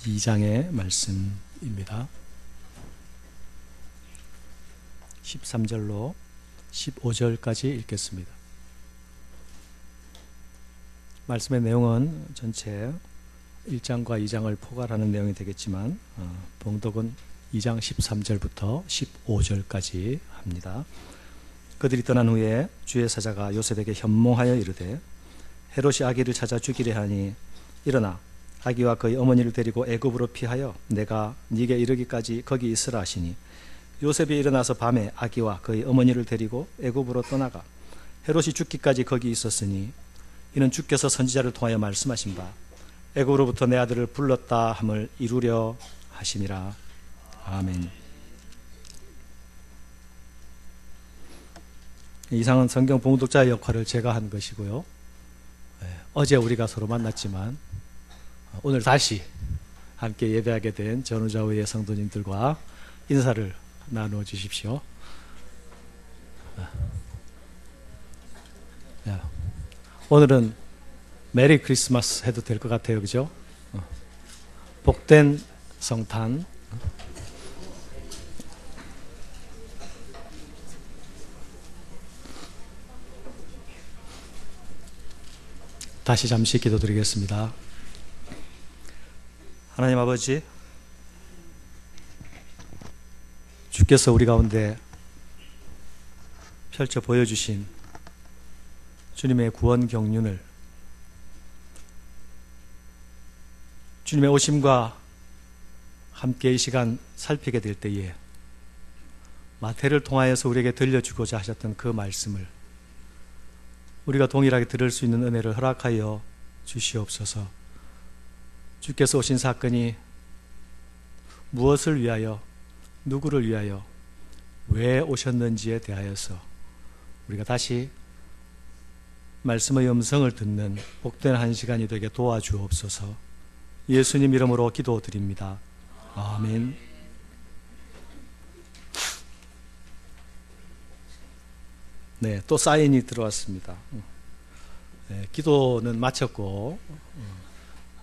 2장의 말씀입니다. 13절로 15절까지 읽겠습니다. 말씀의 내용은 전체 1장과 2장을 포괄하는 내용이 되겠지만 봉독은 2장 13절부터 15절까지 합니다. 그들이 떠난 후에 주의 사자가 요셉에게 현몽하여 이르되 헤롯이 아기를 찾아 죽이려 하니 일어나 아기와 그의 어머니를 데리고 애굽으로 피하여 내가 네게 이르기까지 거기 있으라 하시니 요셉이 일어나서 밤에 아기와 그의 어머니를 데리고 애굽으로 떠나가 헤롯이 죽기까지 거기 있었으니 이는 주께서 선지자를 통하여 말씀하신 바 애굽으로부터 내 아들을 불렀다 함을 이루려 하심이라. 아멘. 이상은 성경 봉독자의 역할을 제가 한 것이고요. 어제 우리가 서로 만났지만 오늘 다시 함께 예배하게 된 전우좌우의 성도님들과 인사를 나누어 주십시오. 오늘은 메리 크리스마스 해도 될 것 같아요. 그죠? 복된 성탄. 다시 잠시 기도드리겠습니다. 하나님 아버지, 주께서 우리 가운데 펼쳐 보여주신 주님의 구원 경륜을 주님의 오심과 함께 이 시간 살피게 될 때에 마태를 통하여서 우리에게 들려주고자 하셨던 그 말씀을 우리가 동일하게 들을 수 있는 은혜를 허락하여 주시옵소서. 주께서 오신 사건이 무엇을 위하여, 누구를 위하여, 왜 오셨는지에 대하여서 우리가 다시 말씀의 음성을 듣는 복된 한 시간이 되게 도와주옵소서. 예수님 이름으로 기도드립니다. 아멘. 네, 또 사인이 들어왔습니다. 네, 기도는 마쳤고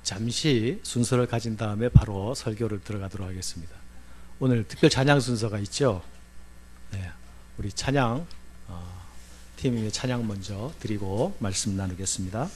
잠시 순서를 가진 다음에 바로 설교를 들어가도록 하겠습니다. 오늘 특별 찬양 순서가 있죠. 네, 우리 찬양 팀의 찬양 먼저 드리고 말씀 나누겠습니다.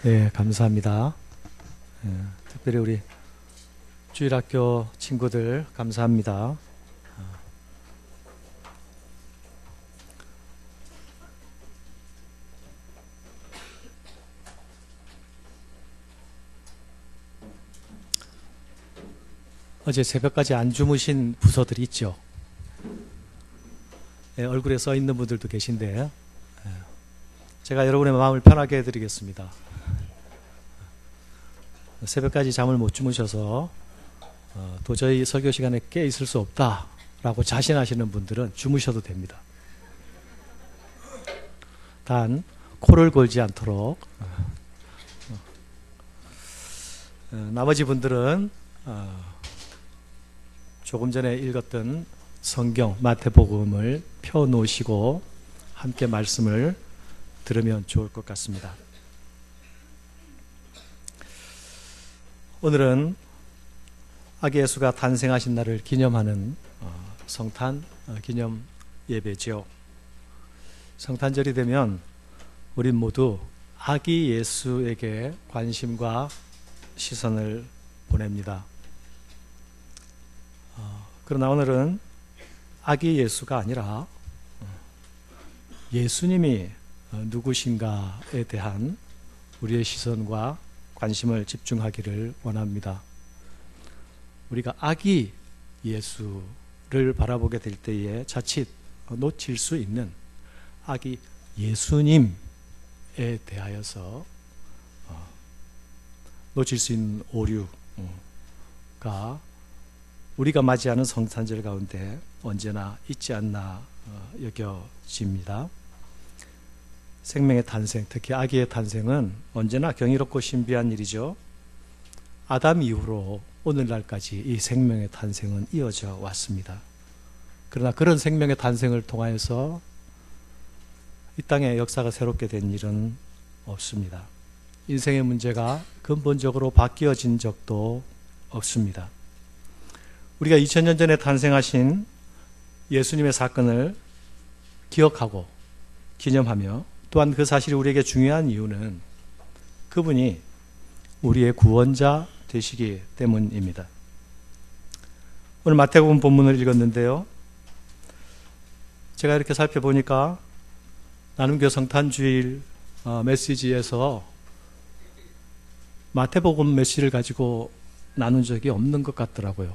네, 감사합니다. 특별히 우리 주일학교 친구들 감사합니다. 어제 새벽까지 안 주무신 부서들이 있죠. 얼굴에 써 있는 분들도 계신데 제가 여러분의 마음을 편하게 해드리겠습니다. 새벽까지 잠을 못 주무셔서 도저히 설교 시간에 깨 있을 수 없다라고 자신하시는 분들은 주무셔도 됩니다. 단 코를 골지 않도록 나머지 분들은 조금 전에 읽었던 성경 마태복음을 펴놓으시고 함께 말씀을 들으면 좋을 것 같습니다. 오늘은 아기 예수가 탄생하신 날을 기념하는 성탄 기념 예배죠. 성탄절이 되면 우린 모두 아기 예수에게 관심과 시선을 보냅니다. 그러나 오늘은 아기 예수가 아니라 예수님이 누구신가에 대한 우리의 시선과 관심을 집중하기를 원합니다. 우리가 아기 예수를 바라보게 될 때에 자칫 놓칠 수 있는 아기 예수님에 대하여서 놓칠 수 있는 오류가 우리가 맞이하는 성탄절 가운데 언제나 있지 않나 여겨집니다. 생명의 탄생, 특히 아기의 탄생은 언제나 경이롭고 신비한 일이죠. 아담 이후로 오늘날까지 이 생명의 탄생은 이어져 왔습니다. 그러나 그런 생명의 탄생을 통하여서 이 땅의 역사가 새롭게 된 일은 없습니다. 인생의 문제가 근본적으로 바뀌어진 적도 없습니다. 우리가 2000년 전에 탄생하신 예수님의 사건을 기억하고 기념하며 또한 그 사실이 우리에게 중요한 이유는 그분이 우리의 구원자 되시기 때문입니다. 오늘 마태복음 본문을 읽었는데요. 제가 이렇게 살펴보니까 나눔교 성탄주일 메시지에서 마태복음 메시지를 가지고 나눈 적이 없는 것 같더라고요.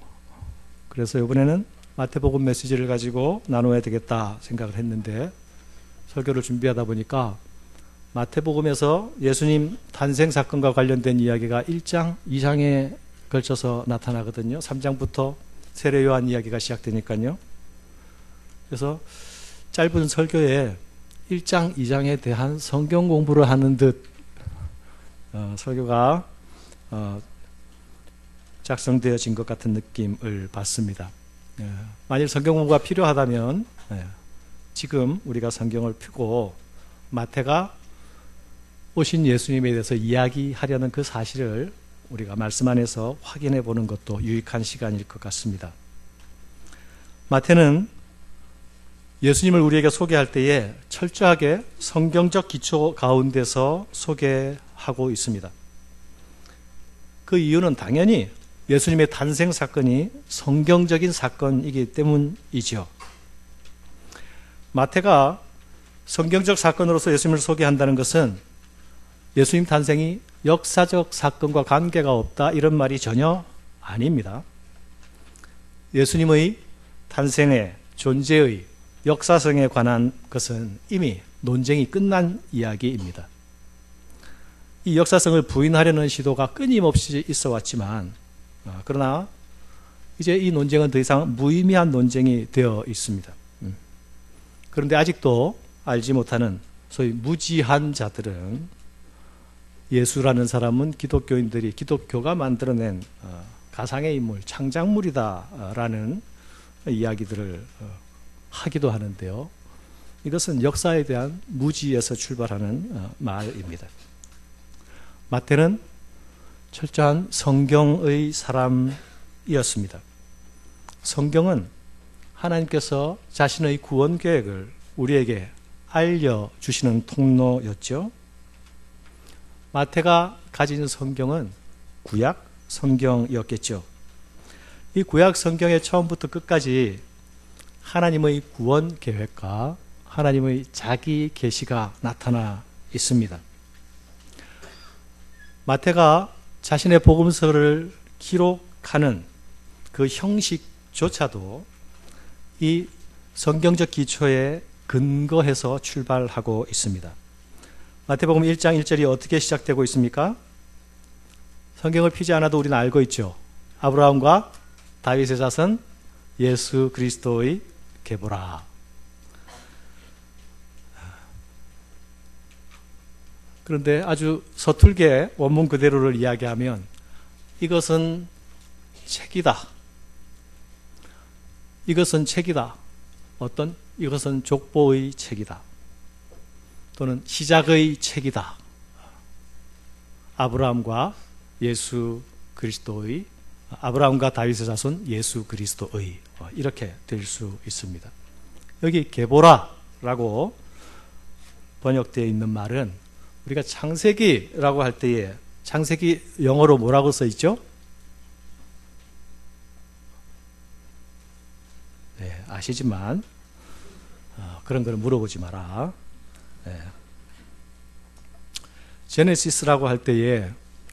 그래서 이번에는 마태복음 메시지를 가지고 나눠야 되겠다 생각을 했는데 설교를 준비하다 보니까 마태복음에서 예수님 탄생 사건과 관련된 이야기가 1장, 2장에 걸쳐서 나타나거든요. 3장부터 세례 요한 이야기가 시작되니까요. 그래서 짧은 설교에 1장, 2장에 대한 성경 공부를 하는 듯 설교가 작성되어진 것 같은 느낌을 받습니다. 만일 성경 공부가 필요하다면 지금 우리가 성경을 펴고 마태가 오신 예수님에 대해서 이야기하려는 그 사실을 우리가 말씀 안에서 확인해 보는 것도 유익한 시간일 것 같습니다. 마태는 예수님을 우리에게 소개할 때에 철저하게 성경적 기초 가운데서 소개하고 있습니다. 그 이유는 당연히 예수님의 탄생 사건이 성경적인 사건이기 때문이죠. 마태가 성경적 사건으로서 예수님을 소개한다는 것은 예수님 탄생이 역사적 사건과 관계가 없다 이런 말이 전혀 아닙니다. 예수님의 탄생의 존재의 역사성에 관한 것은 이미 논쟁이 끝난 이야기입니다. 이 역사성을 부인하려는 시도가 끊임없이 있어 왔지만 그러나 이제 이 논쟁은 더 이상 무의미한 논쟁이 되어 있습니다. 그런데 아직도 알지 못하는 소위 무지한 자들은 예수라는 사람은 기독교가 만들어낸 가상의 인물, 창작물이다라는 이야기들을 하기도 하는데요. 이것은 역사에 대한 무지에서 출발하는 말입니다. 마태는 철저한 성경의 사람이었습니다. 성경은 하나님께서 자신의 구원 계획을 우리에게 알려주시는 통로였죠. 마태가 가진 성경은 구약 성경이었겠죠. 이 구약 성경의 처음부터 끝까지 하나님의 구원 계획과 하나님의 자기 계시가 나타나 있습니다. 마태가 자신의 복음서를 기록하는 그 형식조차도 이 성경적 기초에 근거해서 출발하고 있습니다. 마태복음 1장 1절이 어떻게 시작되고 있습니까? 성경을 피지 않아도 우리는 알고 있죠. 아브라함과 다윗의 자손 예수 그리스도의 계보라. 그런데 아주 서툴게 원문 그대로를 이야기하면 이것은 책이다. 이것은 책이다. 이것은 족보의 책이다. 또는 시작의 책이다. 아브라함과 다윗의 자손 예수 그리스도의 이렇게 될 수 있습니다. 여기 게보라라고 번역되어 있는 말은 우리가 창세기라고 할 때에 창세기 영어로 뭐라고 써 있죠? 네, 아시지만 그런 거는 물어보지 마라. 네. 제네시스라고 할 때에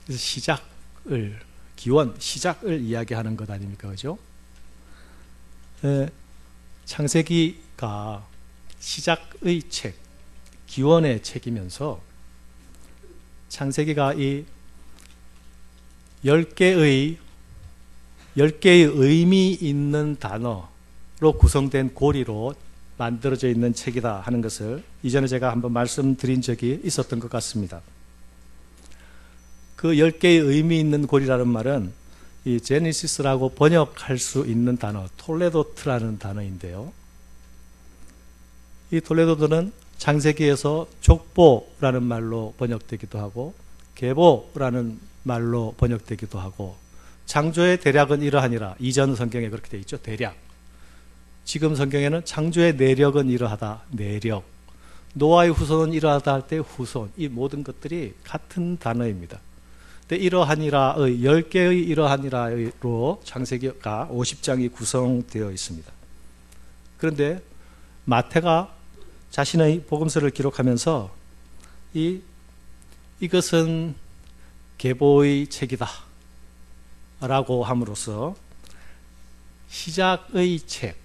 시작을, 기원, 시작을 이야기하는 것 아닙니까? 그죠? 창세기가 시작의 책, 기원의 책이면서 창세기가 이 10개의 의미 있는 단어로 구성된 고리로 만들어져 있는 책이다 하는 것을 이전에 제가 한번 말씀드린 적이 있었던 것 같습니다. 그 10개의 의미 있는 고리라는 말은 이 제네시스라고 번역할 수 있는 단어, 톨레도트라는 단어인데요. 이 톨레도트는 창세기에서 족보라는 말로 번역되기도 하고 계보라는 말로 번역되기도 하고 창조의 대략은 이러하니라. 이전 성경에 그렇게 되어 있죠. 대략. 지금 성경에는 창조의 내력은 이러하다. 내력. 노아의 후손은 이러하다 할 때 후손. 이 모든 것들이 같은 단어입니다. 근데 이러하니라의 10개의 이러하니라로 창세기가 50장이 구성되어 있습니다. 그런데 마태가 자신의 복음서를 기록하면서 이것은 계보의 책이다 라고 함으로써 시작의 책,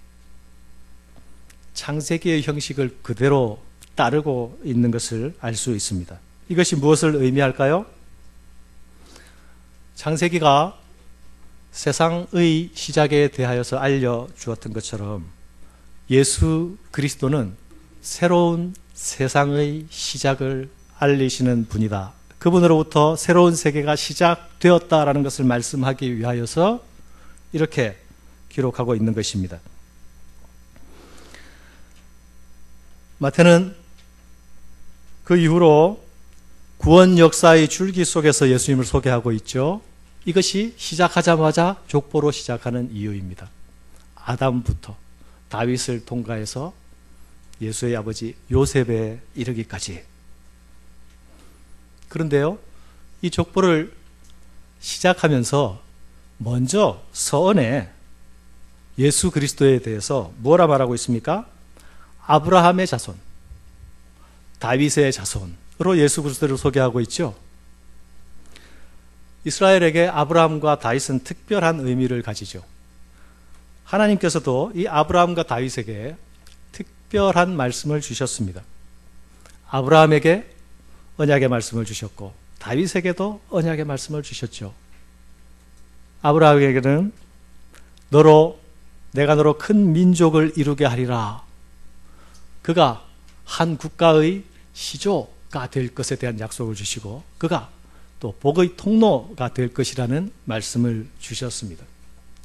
창세기의 형식을 그대로 따르고 있는 것을 알 수 있습니다. 이것이 무엇을 의미할까요? 창세기가 세상의 시작에 대하여서 알려주었던 것처럼 예수 그리스도는 새로운 세상의 시작을 알리시는 분이다. 그분으로부터 새로운 세계가 시작되었다라는 것을 말씀하기 위하여서 이렇게 기록하고 있는 것입니다. 마태는 그 이후로 구원 역사의 줄기 속에서 예수님을 소개하고 있죠. 이것이 시작하자마자 족보로 시작하는 이유입니다. 아담부터 다윗을 통과해서 예수의 아버지 요셉에 이르기까지. 그런데요, 이 족보를 시작하면서 먼저 서언에 예수 그리스도에 대해서 뭐라 말하고 있습니까? 아브라함의 자손, 다윗의 자손으로 예수 그리스도를 소개하고 있죠. 이스라엘에게 아브라함과 다윗은 특별한 의미를 가지죠. 하나님께서도 이 아브라함과 다윗에게 특별한 말씀을 주셨습니다. 아브라함에게 언약의 말씀을 주셨고 다윗에게도 언약의 말씀을 주셨죠. 아브라함에게는 내가 너로 큰 민족을 이루게 하리라. 그가 한 국가의 시조가 될 것에 대한 약속을 주시고 그가 또 복의 통로가 될 것이라는 말씀을 주셨습니다.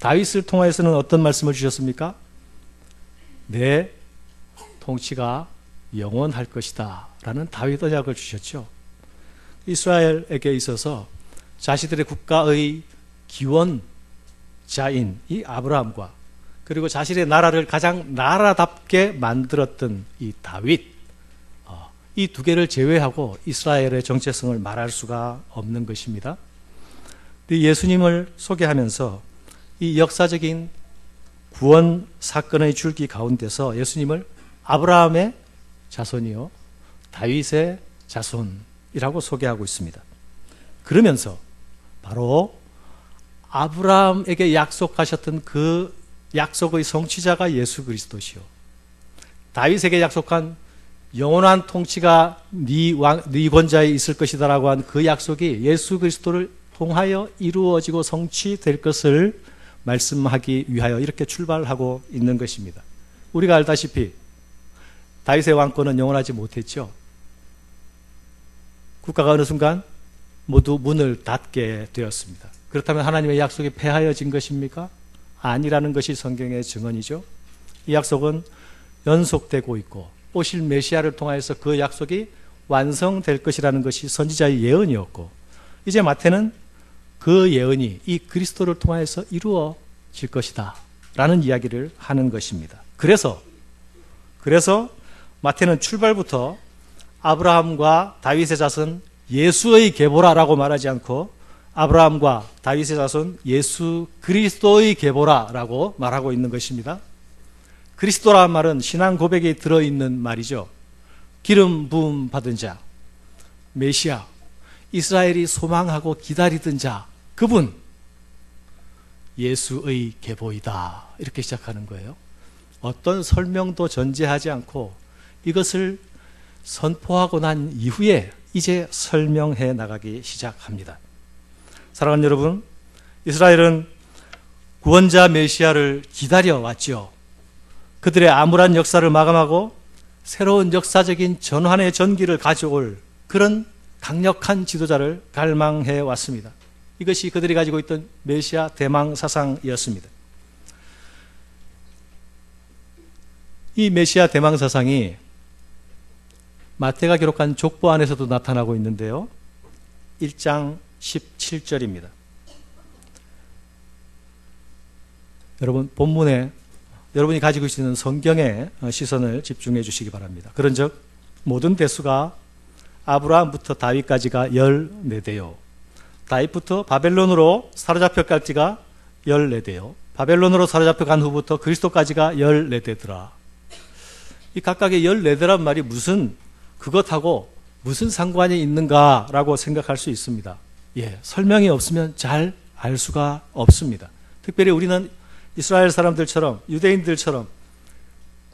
다윗을 통하여서는 어떤 말씀을 주셨습니까? 내 통치가 영원할 것이다 라는 다윗 언약을 주셨죠. 이스라엘에게 있어서 자신들의 국가의 기원자인 이 아브라함과 그리고 자신의 나라를 가장 나라답게 만들었던 이 다윗, 이 두 개를 제외하고 이스라엘의 정체성을 말할 수가 없는 것입니다. 예수님을 소개하면서 이 역사적인 구원 사건의 줄기 가운데서 예수님을 아브라함의 자손이요 다윗의 자손이라고 소개하고 있습니다. 그러면서 바로 아브라함에게 약속하셨던 그 약속의 성취자가 예수 그리스도시요 다윗에게 약속한 영원한 통치가 네 권자에 있을 것이다라고 한 그 약속이 예수 그리스도를 통하여 이루어지고 성취될 것을 말씀하기 위하여 이렇게 출발하고 있는 것입니다. 우리가 알다시피 다윗의 왕권은 영원하지 못했죠. 국가가 어느 순간 모두 문을 닫게 되었습니다. 그렇다면 하나님의 약속이 폐하여진 것입니까? 아니라는 것이 성경의 증언이죠. 이 약속은 연속되고 있고 오실 메시아를 통하여서 그 약속이 완성될 것이라는 것이 선지자의 예언이었고 이제 마태는 그 예언이 이 그리스도를 통하여서 이루어질 것이다 라는 이야기를 하는 것입니다. 그래서 마태는 출발부터 아브라함과 다윗의 자손 예수의 계보라라고 말하지 않고 아브라함과 다윗의 자손 예수 그리스도의 계보라라고 말하고 있는 것입니다. 그리스도라는 말은 신앙 고백에 들어있는 말이죠. 기름 부음 받은 자, 메시아. 이스라엘이 소망하고 기다리던 자, 그분 예수의 계보이다, 이렇게 시작하는 거예요. 어떤 설명도 전제하지 않고 이것을 선포하고 난 이후에 이제 설명해 나가기 시작합니다. 사랑하는 여러분, 이스라엘은 구원자 메시아를 기다려왔죠. 그들의 암울한 역사를 마감하고 새로운 역사적인 전환의 전기를 가져올 그런 강력한 지도자를 갈망해 왔습니다. 이것이 그들이 가지고 있던 메시아 대망 사상이었습니다. 이 메시아 대망 사상이 마태가 기록한 족보 안에서도 나타나고 있는데요. 1장 17절입니다. 여러분, 본문에 여러분이 가지고 있는 성경에 시선을 집중해 주시기 바랍니다. 그런즉 모든 대수가 아브라함부터 다윗까지가 14대요. 다윗부터 바벨론으로 사로잡혀갈지가 14대요. 바벨론으로 사로잡혀간 후부터 그리스도까지가 14대더라. 이 각각의 14대란 말이 무슨 그것하고 무슨 상관이 있는가라고 생각할 수 있습니다. 설명이 없으면 잘 알 수가 없습니다. 특별히 우리는 이스라엘 사람들처럼, 유대인들처럼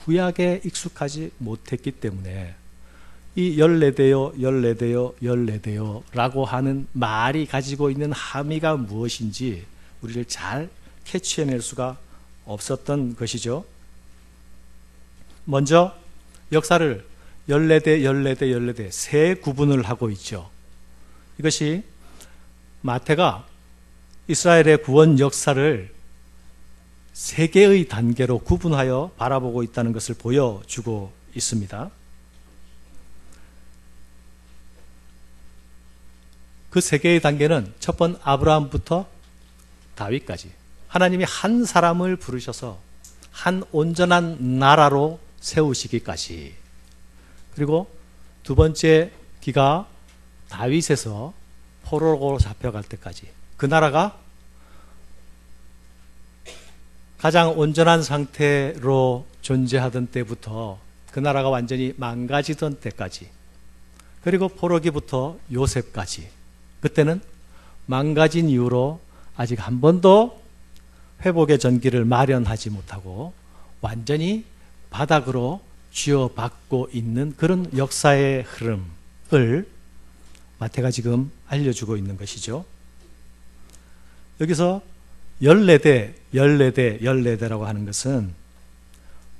구약에 익숙하지 못했기 때문에 이 14대요, 14대요, 14대요 라고 하는 말이 가지고 있는 함의가 무엇인지 우리를 잘 캐치해낼 수가 없었던 것이죠. 먼저 역사를 14대, 14대, 14대 세 구분을 하고 있죠. 이것이 마태가 이스라엘의 구원 역사를 세 개의 단계로 구분하여 바라보고 있다는 것을 보여주고 있습니다. 그 세 개의 단계는 첫 번 아브라함부터 다윗까지 하나님이 한 사람을 부르셔서 한 온전한 나라로 세우시기까지, 그리고 두 번째 기가 다윗에서 포로로 잡혀갈 때까지, 그 나라가 가장 온전한 상태로 존재하던 때부터 그 나라가 완전히 망가지던 때까지, 그리고 포로기부터 요셉까지, 그때는 망가진 이후로 아직 한 번도 회복의 전기를 마련하지 못하고 완전히 바닥으로 쥐어박고 있는 그런 역사의 흐름을 마태가 지금 알려주고 있는 것이죠. 여기서 14대, 14대, 14대라고 하는 것은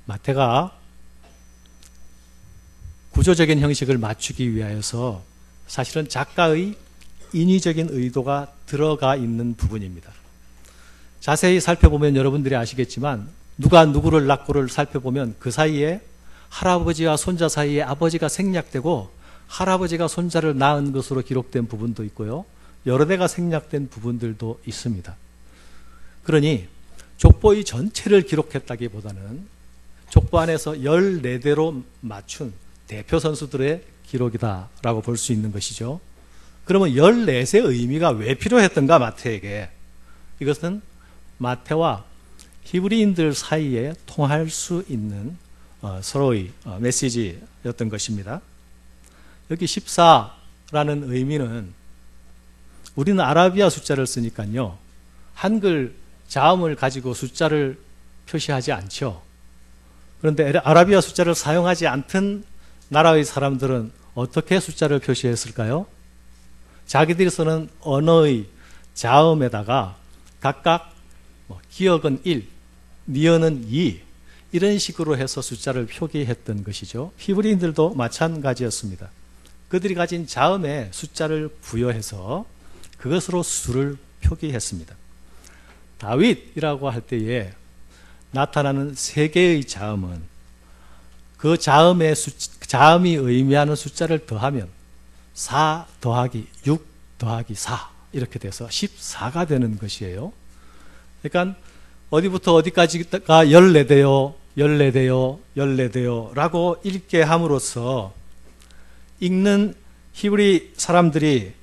마태가 구조적인 형식을 맞추기 위하여서 사실은 작가의 인위적인 의도가 들어가 있는 부분입니다. 자세히 살펴보면 여러분들이 아시겠지만 누가 누구를 낳고를 살펴보면 그 사이에 할아버지와 손자 사이에 아버지가 생략되고 할아버지가 손자를 낳은 것으로 기록된 부분도 있고요. 여러 대가 생략된 부분들도 있습니다. 그러니 족보의 전체를 기록했다기보다는 족보 안에서 14대로 맞춘 대표 선수들의 기록이다라고 볼 수 있는 것이죠. 그러면 14의 의미가 왜 필요했던가, 마태에게? 이것은 마태와 히브리인들 사이에 통할 수 있는 서로의 메시지였던 것입니다. 여기 14라는 의미는 우리는 아라비아 숫자를 쓰니까요, 한글 자음을 가지고 숫자를 표시하지 않죠. 그런데 아라비아 숫자를 사용하지 않던 나라의 사람들은 어떻게 숫자를 표시했을까요? 자기들이 쓰는 언어의 자음에다가 각각 기역은 1, 니은은 2, 이런 식으로 해서 숫자를 표기했던 것이죠. 히브리인들도 마찬가지였습니다. 그들이 가진 자음에 숫자를 부여해서 그것으로 수를 표기했습니다. 다윗이라고 할 때에 나타나는 세 개의 자음은 그 자음이 의미하는 숫자를 더하면 4 더하기 6 더하기 4 이렇게 돼서 14가 되는 것이에요. 그러니까 어디부터 어디까지가 14대요, 14대요, 14대요 라고 읽게 함으로써 읽는 히브리 사람들이,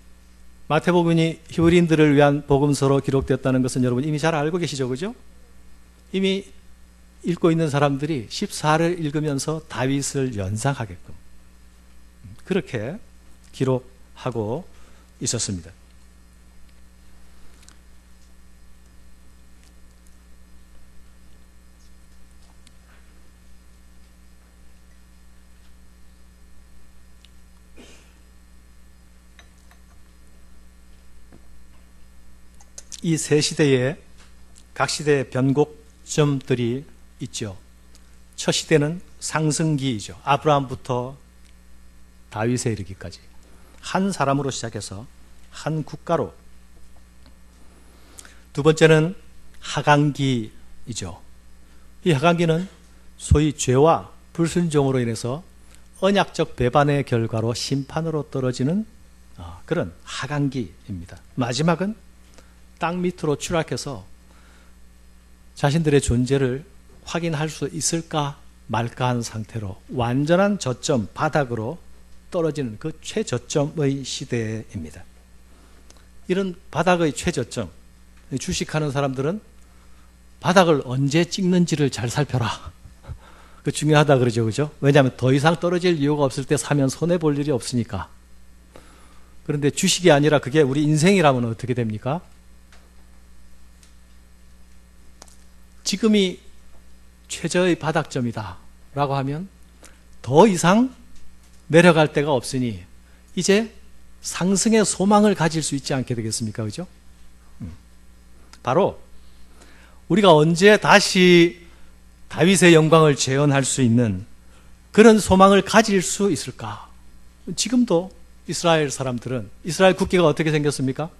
마태복음이 히브리인들을 위한 복음서로 기록되었다는 것은 여러분 이미 잘 알고 계시죠, 그죠? 이미 읽고 있는 사람들이 14를 읽으면서 다윗을 연상하게끔 그렇게 기록하고 있었습니다. 이 세 시대에 각 시대의 변곡점들이 있죠. 첫 시대는 상승기이죠. 아브라함부터 다윗에 이르기까지 한 사람으로 시작해서 한 국가로. 두 번째는 하강기이죠. 이 하강기는 소위 죄와 불순종으로 인해서 언약적 배반의 결과로 심판으로 떨어지는 그런 하강기입니다. 마지막은 땅 밑으로 추락해서 자신들의 존재를 확인할 수 있을까 말까 한 상태로 완전한 저점, 바닥으로 떨어지는 그 최저점의 시대입니다. 이런 바닥의 최저점, 주식하는 사람들은 바닥을 언제 찍는지를 잘 살펴라. 그 중요하다 그러죠, 그죠? 왜냐하면 더 이상 떨어질 이유가 없을 때 사면 손해 볼 일이 없으니까. 그런데 주식이 아니라 그게 우리 인생이라면 어떻게 됩니까? 지금이 최저의 바닥점이다 라고 하면 더 이상 내려갈 데가 없으니 이제 상승의 소망을 가질 수 있지 않게 되겠습니까? 그죠? 바로 우리가 언제 다시 다윗의 영광을 재현할 수 있는 그런 소망을 가질 수 있을까? 지금도 이스라엘 사람들은, 이스라엘 국기가 어떻게 생겼습니까?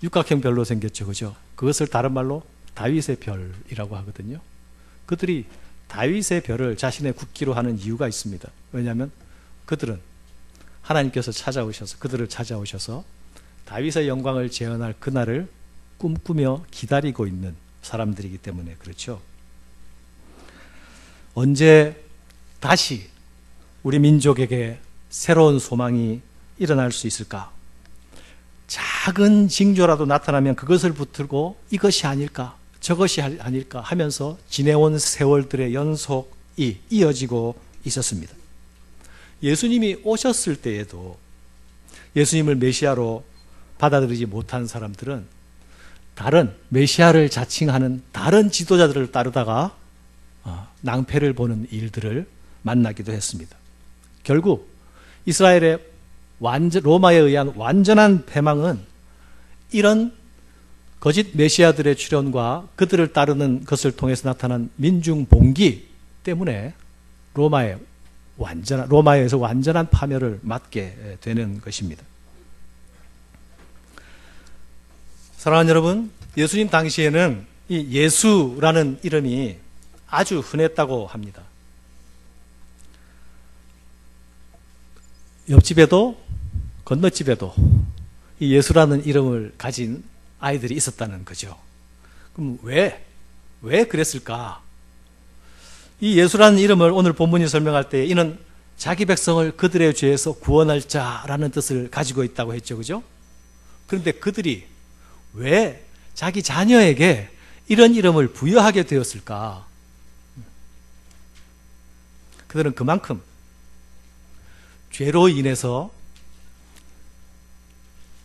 육각형 별로 생겼죠. 그죠? 그것을 다른 말로 다윗의 별이라고 하거든요. 그들이 다윗의 별을 자신의 국기로 하는 이유가 있습니다. 왜냐하면 그들은 하나님께서 찾아오셔서, 그들을 찾아오셔서 다윗의 영광을 재현할 그날을 꿈꾸며 기다리고 있는 사람들이기 때문에 그렇죠. 언제 다시 우리 민족에게 새로운 소망이 일어날 수 있을까? 작은 징조라도 나타나면 그것을 붙들고 이것이 아닐까, 저것이 아닐까 하면서 지내온 세월들의 연속이 이어지고 있었습니다. 예수님이 오셨을 때에도 예수님을 메시아로 받아들이지 못한 사람들은 다른 메시아를 자칭하는 다른 지도자들을 따르다가 낭패를 보는 일들을 만나기도 했습니다. 결국 이스라엘의 로마에 의한 완전한 패망은 이런 거짓 메시아들의 출현과 그들을 따르는 것을 통해서 나타난 민중 봉기 때문에 로마에서 완전한 파멸을 맞게 되는 것입니다. 사랑하는 여러분, 예수님 당시에는 이 예수라는 이름이 아주 흔했다고 합니다. 옆집에도 건너집에도 이 예수라는 이름을 가진 아이들이 있었다는 거죠. 그럼 왜 그랬을까? 이 예수라는 이름을 오늘 본문이 설명할 때 이는 자기 백성을 그들의 죄에서 구원할 자라는 뜻을 가지고 있다고 했죠. 그죠? 그런데 그들이 왜 자기 자녀에게 이런 이름을 부여하게 되었을까? 그들은 그만큼 죄로 인해서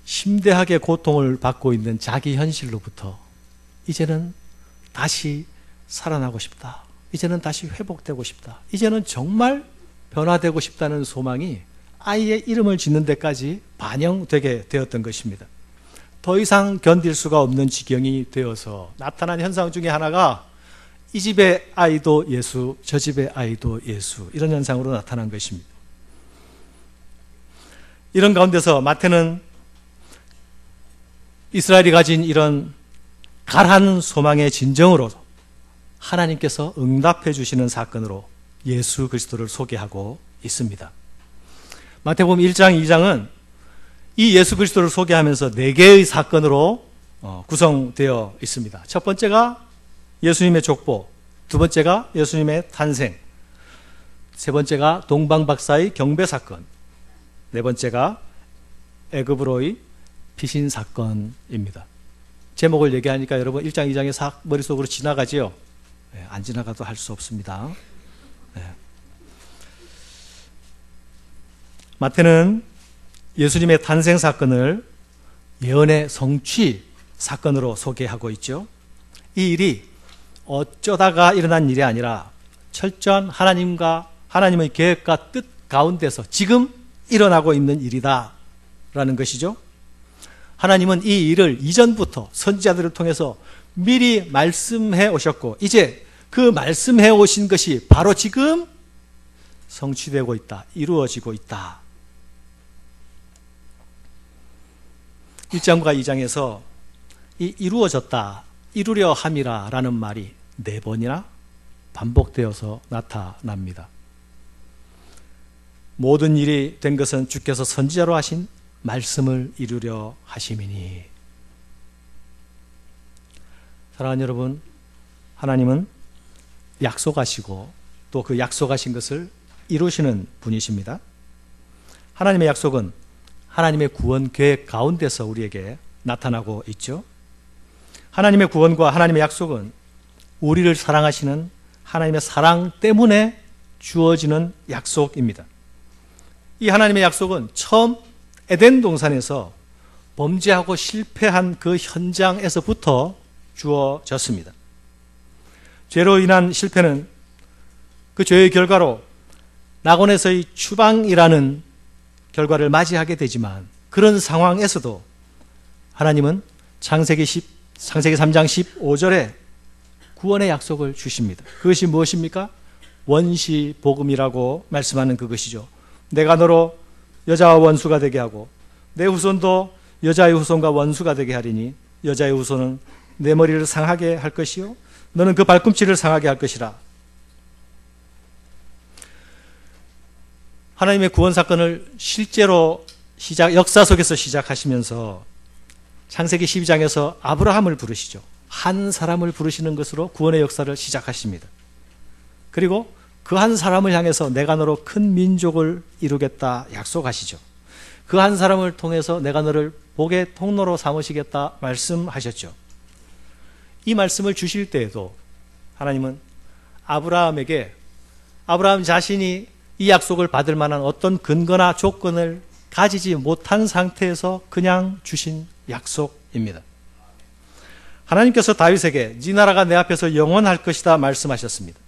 심대하게 고통을 받고 있는 자기 현실로부터 이제는 다시 살아나고 싶다. 이제는 다시 회복되고 싶다. 이제는 정말 변화되고 싶다는 소망이 아이의 이름을 짓는 데까지 반영되게 되었던 것입니다. 더 이상 견딜 수가 없는 지경이 되어서 나타난 현상 중에 하나가 이 집의 아이도 예수, 저 집의 아이도 예수, 이런 현상으로 나타난 것입니다. 이런 가운데서 마태는 이스라엘이 가진 이런 가라앉은 소망의 진정으로 하나님께서 응답해 주시는 사건으로 예수 그리스도를 소개하고 있습니다. 마태복음 1장, 2장은 이 예수 그리스도를 소개하면서 4개의 사건으로 구성되어 있습니다. 첫 번째가 예수님의 족보, 두 번째가 예수님의 탄생, 세 번째가 동방박사의 경배 사건, 네 번째가 애굽으로의 피신 사건입니다. 제목을 얘기하니까 여러분 1장, 2장에 싹 머릿속으로 지나가지요? 네, 안 지나가도 할 수 없습니다. 네. 마태는 예수님의 탄생 사건을 예언의 성취 사건으로 소개하고 있죠. 이 일이 어쩌다가 일어난 일이 아니라 철저한 하나님의 계획과 뜻 가운데서 지금 일어나고 있는 일이다 라는 것이죠. 하나님은 이 일을 이전부터 선지자들을 통해서 미리 말씀해 오셨고, 이제 그 말씀해 오신 것이 바로 지금 성취되고 있다, 이루어지고 있다. 1장과 2장에서 이 이루어졌다, 이루려 함이라 라는 말이 4번이나 반복되어서 나타납니다. 모든 일이 된 것은 주께서 선지자로 하신 말씀을 이루려 하심이니. 사랑하는 여러분, 하나님은 약속하시고 또 그 약속하신 것을 이루시는 분이십니다. 하나님의 약속은 하나님의 구원 계획 가운데서 우리에게 나타나고 있죠. 하나님의 구원과 하나님의 약속은 우리를 사랑하시는 하나님의 사랑 때문에 주어지는 약속입니다. 이 하나님의 약속은 처음 에덴 동산에서 범죄하고 실패한 그 현장에서부터 주어졌습니다. 죄로 인한 실패는 그 죄의 결과로 낙원에서의 추방이라는 결과를 맞이하게 되지만, 그런 상황에서도 하나님은 창세기 3장 15절에 구원의 약속을 주십니다. 그것이 무엇입니까? 원시 복음이라고 말씀하는 그것이죠. 내가 너로 여자와 원수가 되게 하고 내 후손도 여자의 후손과 원수가 되게 하리니 여자의 후손은 내 머리를 상하게 할 것이요 너는 그 발꿈치를 상하게 할 것이라. 하나님의 구원 사건을 실제로 역사 속에서 시작하시면서 창세기 12장에서 아브라함을 부르시죠. 한 사람을 부르시는 것으로 구원의 역사를 시작하십니다. 그리고 그 한 사람을 향해서 내가 너로 큰 민족을 이루겠다 약속하시죠. 그 한 사람을 통해서 내가 너를 복의 통로로 삼으시겠다 말씀하셨죠. 이 말씀을 주실 때에도 하나님은 아브라함 자신이 이 약속을 받을 만한 어떤 근거나 조건을 가지지 못한 상태에서 그냥 주신 약속입니다. 하나님께서 다윗에게 네 나라가 내 앞에서 영원할 것이다 말씀하셨습니다.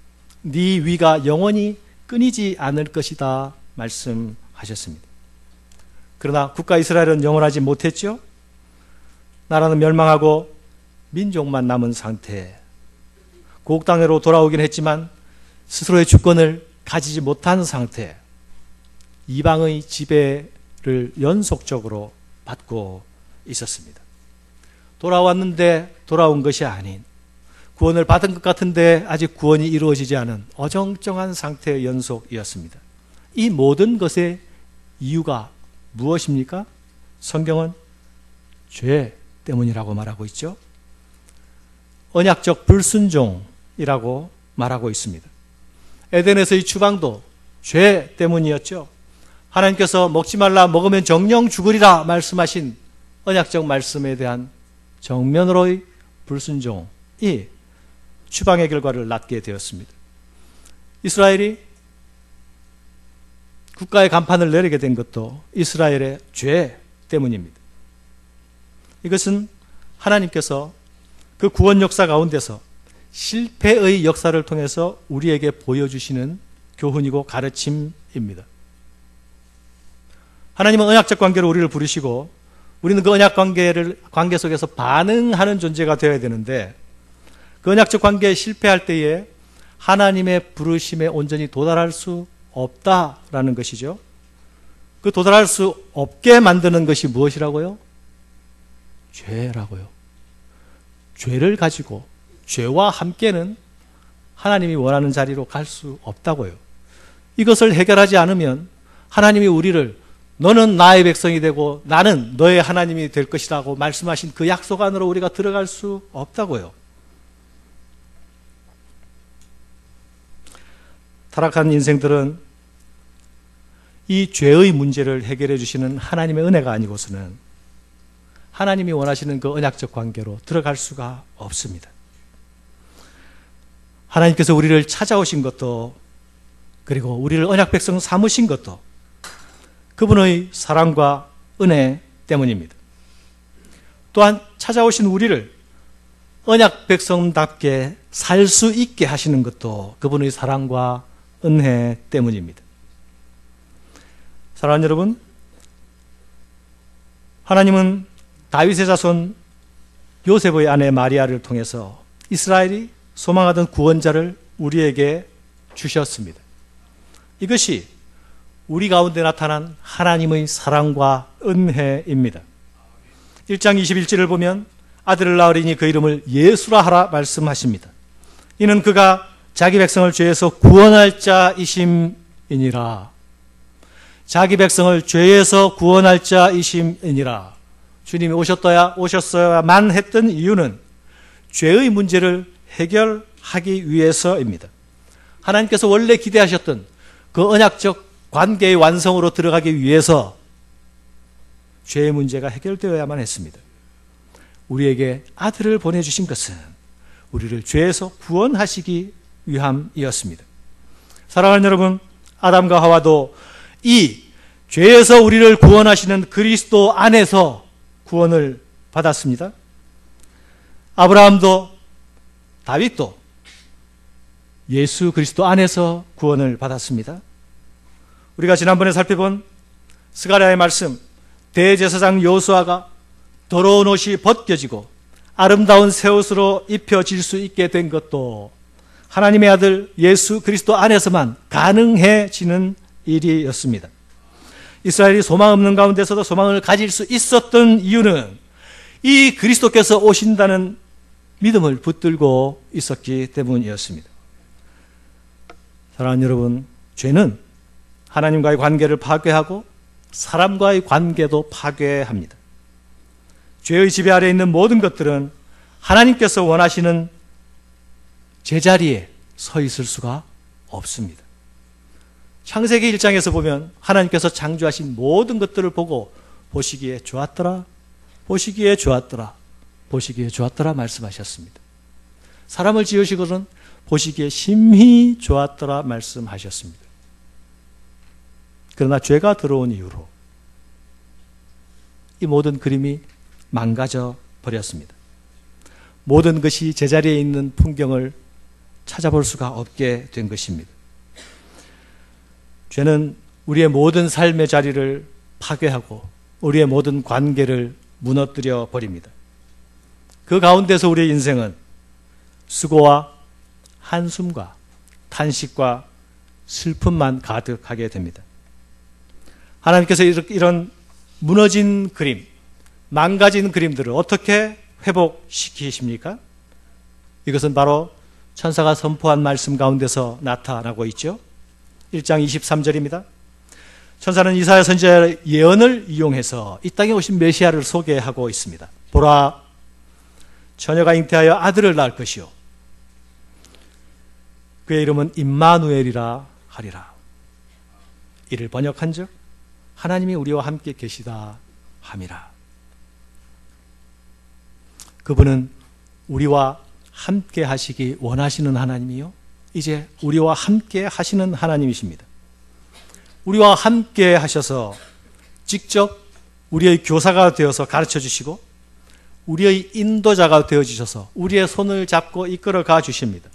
네 위가 영원히 끊이지 않을 것이다 말씀하셨습니다. 그러나 국가 이스라엘은 영원하지 못했죠. 나라는 멸망하고 민족만 남은 상태, 고국 땅으로 돌아오긴 했지만 스스로의 주권을 가지지 못한 상태, 이방의 지배를 연속적으로 받고 있었습니다. 돌아왔는데 돌아온 것이 아닌, 구원을 받은 것 같은데 아직 구원이 이루어지지 않은 어정쩡한 상태의 연속이었습니다. 이 모든 것의 이유가 무엇입니까? 성경은 죄 때문이라고 말하고 있죠. 언약적 불순종이라고 말하고 있습니다. 에덴에서의 추방도 죄 때문이었죠. 하나님께서 먹지 말라, 먹으면 정령 죽으리라 말씀하신 언약적 말씀에 대한 정면으로의 불순종이 추방의 결과를 낳게 되었습니다. 이스라엘이 국가의 간판을 내리게 된 것도 이스라엘의 죄 때문입니다. 이것은 하나님께서 그 구원 역사 가운데서 실패의 역사를 통해서 우리에게 보여주시는 교훈이고 가르침입니다. 하나님은 언약적 관계로 우리를 부르시고 우리는 그 언약 관계 속에서 반응하는 존재가 되어야 되는데, 그 언약적 관계에 실패할 때에 하나님의 부르심에 온전히 도달할 수 없다라는 것이죠. 그 도달할 수 없게 만드는 것이 무엇이라고요? 죄라고요. 죄를 가지고 죄와 함께는 하나님이 원하는 자리로 갈 수 없다고요. 이것을 해결하지 않으면 하나님이 우리를 너는 나의 백성이 되고 나는 너의 하나님이 될 것이라고 말씀하신 그 약속 안으로 우리가 들어갈 수 없다고요. 타락한 인생들은 이 죄의 문제를 해결해 주시는 하나님의 은혜가 아니고서는 하나님이 원하시는 그 언약적 관계로 들어갈 수가 없습니다. 하나님께서 우리를 찾아오신 것도, 그리고 우리를 언약 백성 삼으신 것도 그분의 사랑과 은혜 때문입니다. 또한 찾아오신 우리를 언약 백성답게 살 수 있게 하시는 것도 그분의 사랑과 은혜 때문입니다. 사랑하는 여러분, 하나님은 다윗의 자손 요셉의 아내 마리아를 통해서 이스라엘이 소망하던 구원자를 우리에게 주셨습니다. 이것이 우리 가운데 나타난 하나님의 사랑과 은혜입니다. 1장 21절을 보면 아들을 낳으리니 그 이름을 예수라 하라 말씀하십니다. 이는 그가 자기 백성을 죄에서 구원할 자이심이니라. 자기 백성을 죄에서 구원할 자이심이니라. 주님이 오셨어야만 했던 이유는 죄의 문제를 해결하기 위해서입니다. 하나님께서 원래 기대하셨던 그 언약적 관계의 완성으로 들어가기 위해서 죄의 문제가 해결되어야만 했습니다. 우리에게 아들을 보내주신 것은 우리를 죄에서 구원하시기 위함이었습니다. 사랑하는 여러분, 아담과 하와도 이 죄에서 우리를 구원하시는 그리스도 안에서 구원을 받았습니다. 아브라함도 다윗도 예수 그리스도 안에서 구원을 받았습니다. 우리가 지난번에 살펴본 스가랴의 말씀, 대제사장 여호수아가 더러운 옷이 벗겨지고 아름다운 새 옷으로 입혀질 수 있게 된 것도 하나님의 아들 예수 그리스도 안에서만 가능해지는 일이었습니다. 이스라엘이 소망 없는 가운데서도 소망을 가질 수 있었던 이유는 이 그리스도께서 오신다는 믿음을 붙들고 있었기 때문이었습니다. 사랑하는 여러분, 죄는 하나님과의 관계를 파괴하고 사람과의 관계도 파괴합니다. 죄의 지배 아래 있는 모든 것들은 하나님께서 원하시는 제자리에 서 있을 수가 없습니다. 창세기 1장에서 보면 하나님께서 창조하신 모든 것들을 보고 보시기에 좋았더라, 보시기에 좋았더라, 보시기에 좋았더라 말씀하셨습니다. 사람을 지으시고는 보시기에 심히 좋았더라 말씀하셨습니다. 그러나 죄가 들어온 이후로 이 모든 그림이 망가져 버렸습니다. 모든 것이 제자리에 있는 풍경을 찾아볼 수가 없게 된 것입니다. 죄는 우리의 모든 삶의 자리를 파괴하고 우리의 모든 관계를 무너뜨려 버립니다. 그 가운데서 우리의 인생은 수고와 한숨과 탄식과 슬픔만 가득하게 됩니다. 하나님께서 이런 무너진 그림, 망가진 그림들을 어떻게 회복시키십니까? 이것은 바로 천사가 선포한 말씀 가운데서 나타나고 있죠. 1장 23절입니다. 천사는 이사야 선지자의 예언을 이용해서 이 땅에 오신 메시아를 소개하고 있습니다. 보라, 처녀가 잉태하여 아들을 낳을 것이요 그의 이름은 임마누엘이라 하리라. 이를 번역한즉 하나님이 우리와 함께 계시다 함이라. 그분은 우리와 함께 하시기 원하시는 하나님이요, 이제 우리와 함께 하시는 하나님이십니다. 우리와 함께 하셔서 직접 우리의 교사가 되어서 가르쳐 주시고 우리의 인도자가 되어 주셔서 우리의 손을 잡고 이끌어 가 주십니다.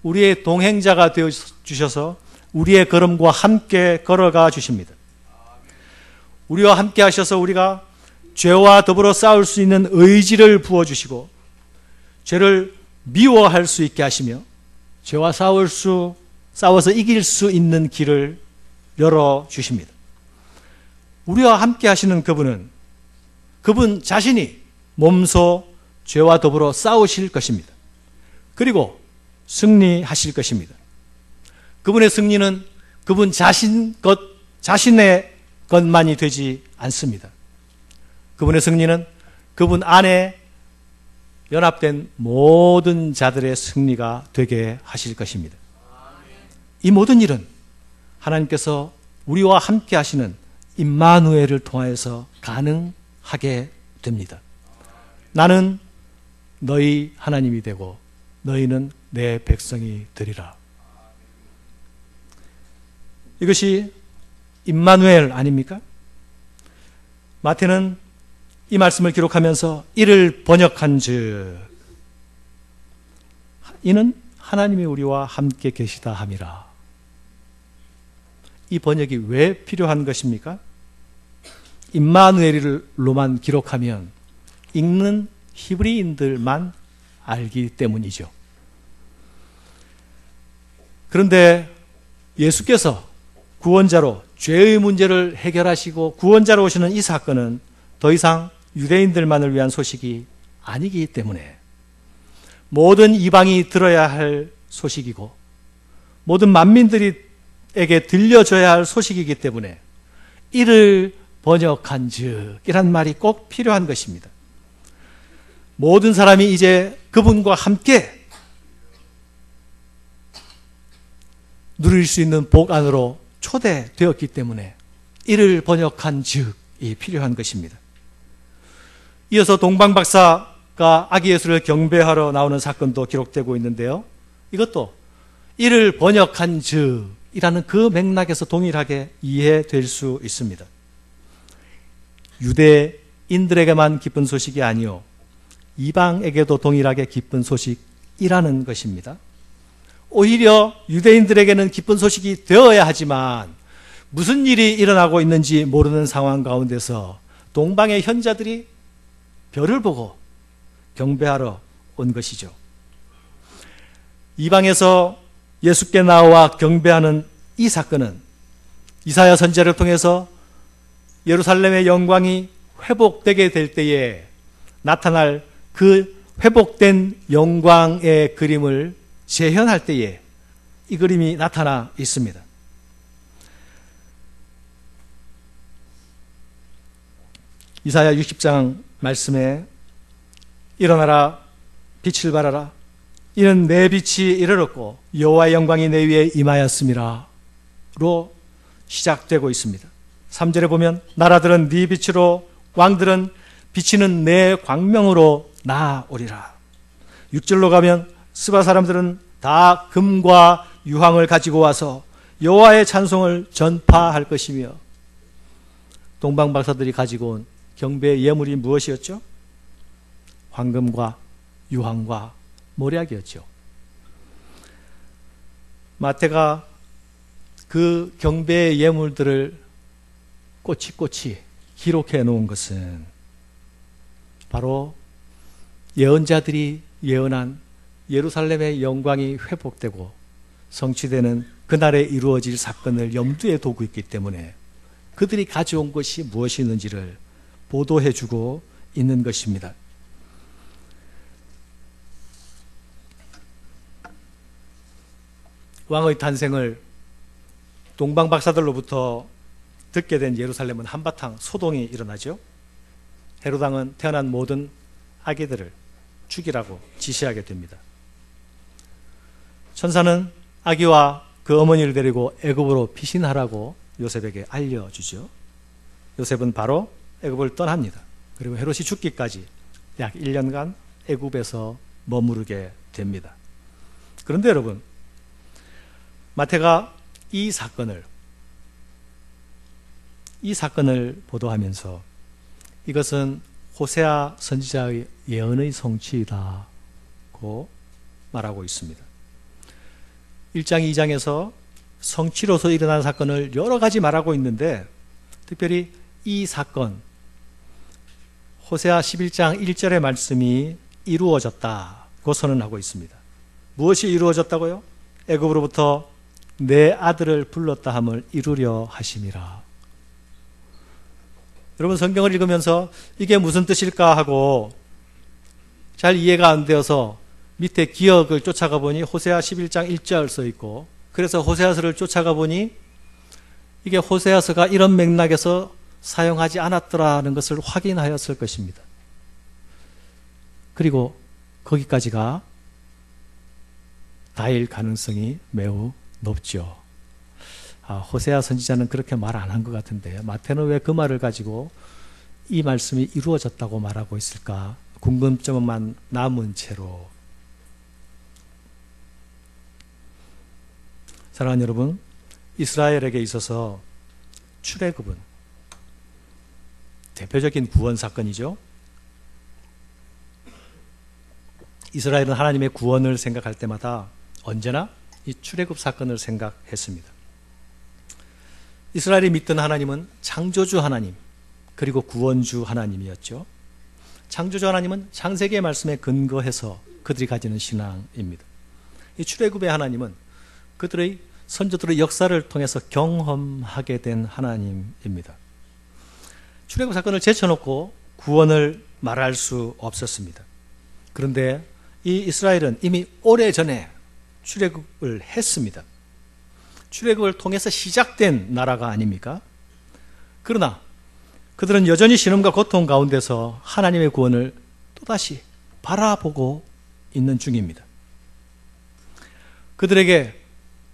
우리의 동행자가 되어 주셔서 우리의 걸음과 함께 걸어가 주십니다. 우리와 함께 하셔서 우리가 죄와 더불어 싸울 수 있는 의지를 부어주시고 죄를 미워할 수 있게 하시며 죄와 싸워서 이길 수 있는 길을 열어주십니다. 우리와 함께 하시는 그분은 그분 자신이 몸소 죄와 더불어 싸우실 것입니다. 그리고 승리하실 것입니다. 그분의 승리는 그분 자신의 것만이 되지 않습니다. 그분의 승리는 그분 안에 연합된 모든 자들의 승리가 되게 하실 것입니다. 이 모든 일은 하나님께서 우리와 함께 하시는 임마누엘을 통하여서 가능하게 됩니다. 나는 너희 하나님이 되고 너희는 내 백성이 되리라. 이것이 임마누엘 아닙니까? 마태는 이 말씀을 기록하면서 이를 번역한즉 이는 하나님이 우리와 함께 계시다 함이라. 이 번역이 왜 필요한 것입니까? 임마누엘로만 기록하면 읽는 히브리인들만 알기 때문이죠. 그런데 예수께서 구원자로 죄의 문제를 해결하시고 구원자로 오시는 이 사건은 더 이상 유대인들만을 위한 소식이 아니기 때문에 모든 이방이 들어야 할 소식이고 모든 만민들에게 들려줘야 할 소식이기 때문에 이를 번역한즉 이란 말이 꼭 필요한 것입니다. 모든 사람이 이제 그분과 함께 누릴 수 있는 복 안으로 초대되었기 때문에 이를 번역한즉이 필요한 것입니다. 이어서 동방박사가 아기 예수를 경배하러 나오는 사건도 기록되고 있는데요. 이것도 이를 번역한즉이라는 그 맥락에서 동일하게 이해될 수 있습니다. 유대인들에게만 기쁜 소식이 아니요 이방에게도 동일하게 기쁜 소식이라는 것입니다. 오히려 유대인들에게는 기쁜 소식이 되어야 하지만 무슨 일이 일어나고 있는지 모르는 상황 가운데서 동방의 현자들이 별을 보고 경배하러 온 것이죠. 이방에서 예수께 나와 경배하는 이 사건은 이사야 선지자를 통해서 예루살렘의 영광이 회복되게 될 때에 나타날 그 회복된 영광의 그림을 재현할 때에 이 그림이 나타나 있습니다. 이사야 60장 말씀에 일어나라 빛을 발하라 이는 내 빛이 이르렀고 여호와의 영광이 내 위에 임하였음이라 로 시작되고 있습니다. 3절에 보면 나라들은 네 빛으로 왕들은 비치는 내 광명으로 나아오리라. 6절로 가면 스바 사람들은 다 금과 유황을 가지고 와서 여호와의 찬송을 전파할 것이며 동방 박사들이 가지고 온 경배의 예물이 무엇이었죠? 황금과 유황과 모략이었죠. 마태가 그 경배의 예물들을 꼬치꼬치 기록해 놓은 것은 바로 예언자들이 예언한 예루살렘의 영광이 회복되고 성취되는 그날에 이루어질 사건을 염두에 두고 있기 때문에 그들이 가져온 것이 무엇이 있는지를 보도해 주고 있는 것입니다. 왕의 탄생을 동방 박사들로부터 듣게 된 예루살렘은 한바탕 소동이 일어나죠. 헤로당은 태어난 모든 아기들을 죽이라고 지시하게 됩니다. 천사는 아기와 그 어머니를 데리고 애굽으로 피신하라고 요셉에게 알려주죠. 요셉은 바로 애굽을 떠납니다. 그리고 헤롯이 죽기까지 약 1년간 애굽에서 머무르게 됩니다. 그런데 여러분, 마태가 이 사건을 보도하면서 이것은 호세아 선지자의 예언의 성취이다고 말하고 있습니다. 1장, 2장에서 성취로서 일어난 사건을 여러 가지 말하고 있는데 특별히 이 사건, 호세아 11장 1절의 말씀이 이루어졌다고 선언하고 있습니다. 무엇이 이루어졌다고요? 애굽으로부터 내 아들을 불렀다 함을 이루려 하심이라. 여러분, 성경을 읽으면서 이게 무슨 뜻일까 하고 잘 이해가 안 되어서 밑에 기억을 쫓아가 보니 호세아 11장 1절 써 있고, 그래서 호세아서를 쫓아가 보니 이게 호세아서가 이런 맥락에서 사용하지 않았더라는 것을 확인하였을 것입니다. 그리고 거기까지가 다일 가능성이 매우 높죠. 호세아 선지자는 그렇게 말 안 한 것 같은데 마태는 왜 그 말을 가지고 이 말씀이 이루어졌다고 말하고 있을까? 궁금점만 남은 채로. 사랑하는 여러분, 이스라엘에게 있어서 출애굽은 대표적인 구원 사건이죠. 이스라엘은 하나님의 구원을 생각할 때마다 언제나 이 출애굽 사건을 생각했습니다. 이스라엘이 믿던 하나님은 창조주 하나님, 그리고 구원주 하나님이었죠. 창조주 하나님은 창세기의 말씀에 근거해서 그들이 가지는 신앙입니다. 이 출애굽의 하나님은 그들의 선조들의 역사를 통해서 경험하게 된 하나님입니다. 출애굽 사건을 제쳐놓고 구원을 말할 수 없었습니다. 그런데 이 이스라엘은 이미 오래전에 출애굽을 했습니다. 출애굽을 통해서 시작된 나라가 아닙니까? 그러나 그들은 여전히 신음과 고통 가운데서 하나님의 구원을 또다시 바라보고 있는 중입니다. 그들에게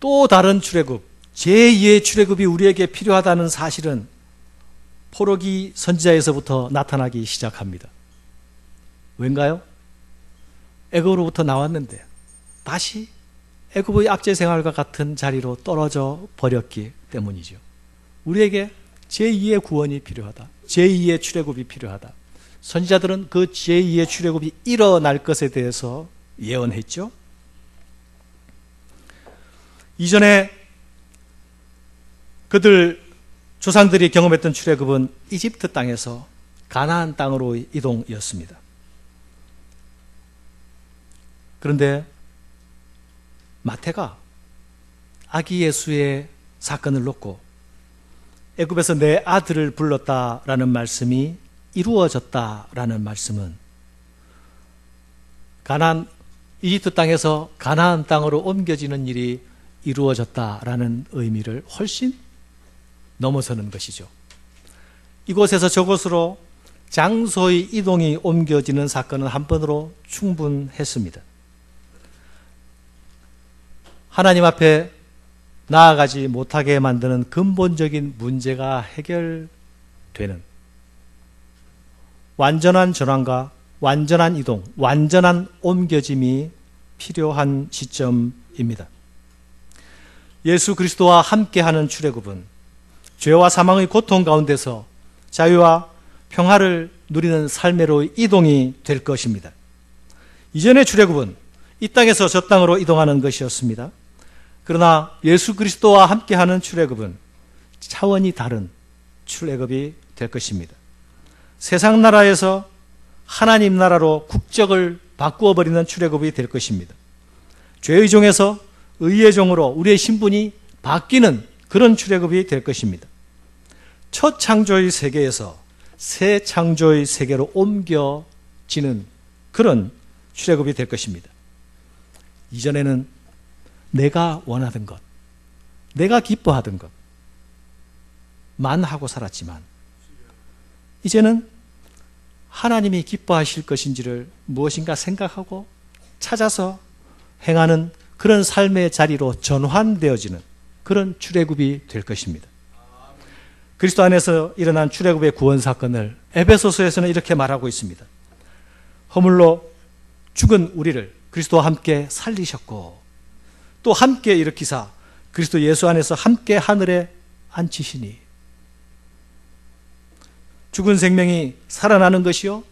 또 다른 출애굽, 제2의 출애굽이 우리에게 필요하다는 사실은 포로기 선지자에서부터 나타나기 시작합니다. 왠가요? 애굽으로부터 나왔는데 다시 애굽의 압제 생활과 같은 자리로 떨어져 버렸기 때문이죠. 우리에게 제2의 구원이 필요하다. 제2의 출애굽이 필요하다. 선지자들은 그 제2의 출애굽이 일어날 것에 대해서 예언했죠. 이전에 그들 조상들이 경험했던 출애굽은 이집트 땅에서 가나안 땅으로 이동이었습니다. 그런데 마태가 아기 예수의 사건을 놓고 애굽에서 내 아들을 불렀다라는 말씀이 이루어졌다라는 말씀은 이집트 땅에서 가나안 땅으로 옮겨지는 일이 이루어졌다라는 의미를 훨씬 넘어서는 것이죠. 이곳에서 저곳으로 장소의 이동이 옮겨지는 사건은 한 번으로 충분했습니다. 하나님 앞에 나아가지 못하게 만드는 근본적인 문제가 해결되는 완전한 전환과 완전한 이동, 완전한 옮겨짐이 필요한 시점입니다. 예수 그리스도와 함께하는 출애굽은 죄와 사망의 고통 가운데서 자유와 평화를 누리는 삶으로 이동이 될 것입니다. 이전의 출애굽은 이 땅에서 저 땅으로 이동하는 것이었습니다. 그러나 예수 그리스도와 함께하는 출애굽은 차원이 다른 출애굽이 될 것입니다. 세상 나라에서 하나님 나라로 국적을 바꾸어 버리는 출애굽이 될 것입니다. 죄의 종에서 의의 종으로 우리의 신분이 바뀌는 그런 출애굽이 될 것입니다. 첫 창조의 세계에서 새 창조의 세계로 옮겨지는 그런 출애굽이 될 것입니다. 이전에는 내가 원하던 것, 내가 기뻐하던 것만 하고 살았지만 이제는 하나님이 기뻐하실 것인지를 무엇인가 생각하고 찾아서 행하는 그런 삶의 자리로 전환되어지는 그런 출애굽이 될 것입니다. 그리스도 안에서 일어난 출애굽의 구원 사건을 에베소서에서는 이렇게 말하고 있습니다. 허물로 죽은 우리를 그리스도와 함께 살리셨고 또 함께 일으키사 그리스도 예수 안에서 함께 하늘에 앉히시니 죽은 생명이 살아나는 것이요